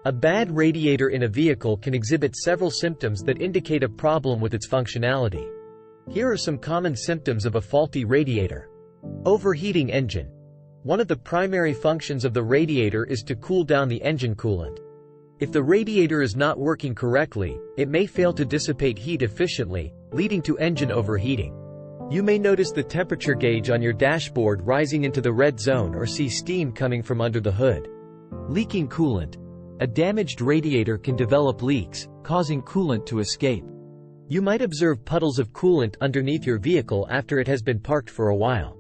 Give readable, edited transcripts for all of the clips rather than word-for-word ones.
A bad radiator in a vehicle can exhibit several symptoms that indicate a problem with its functionality. Here are some common symptoms of a faulty radiator. Overheating engine. One of the primary functions of the radiator is to cool down the engine coolant. If the radiator is not working correctly, it may fail to dissipate heat efficiently, leading to engine overheating. You may notice the temperature gauge on your dashboard rising into the red zone or see steam coming from under the hood. Leaking coolant. A damaged radiator can develop leaks, causing coolant to escape. You might observe puddles of coolant underneath your vehicle after it has been parked for a while.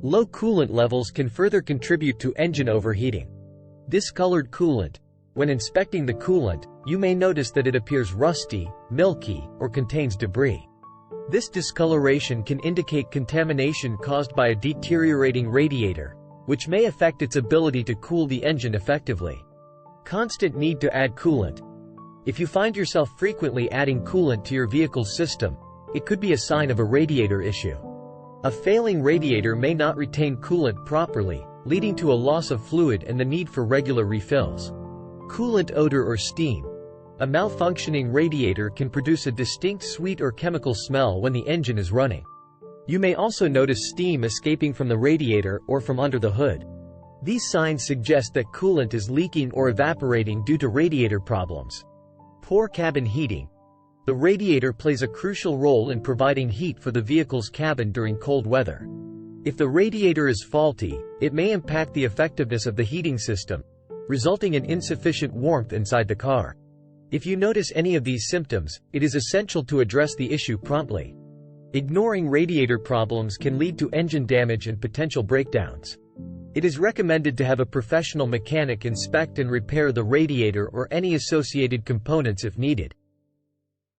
Low coolant levels can further contribute to engine overheating. Discolored coolant. When inspecting the coolant, you may notice that it appears rusty, milky, or contains debris. This discoloration can indicate contamination caused by a deteriorating radiator, which may affect its ability to cool the engine effectively. Constant need to add coolant. If you find yourself frequently adding coolant to your vehicle's system, it could be a sign of a radiator issue. A failing radiator may not retain coolant properly, leading to a loss of fluid and the need for regular refills. Coolant odor or steam. A malfunctioning radiator can produce a distinct sweet or chemical smell when the engine is running. You may also notice steam escaping from the radiator or from under the hood. These signs suggest that coolant is leaking or evaporating due to radiator problems. Poor cabin heating. The radiator plays a crucial role in providing heat for the vehicle's cabin during cold weather. If the radiator is faulty, it may impact the effectiveness of the heating system, resulting in insufficient warmth inside the car. If you notice any of these symptoms, it is essential to address the issue promptly. Ignoring radiator problems can lead to engine damage and potential breakdowns. It is recommended to have a professional mechanic inspect and repair the radiator or any associated components if needed.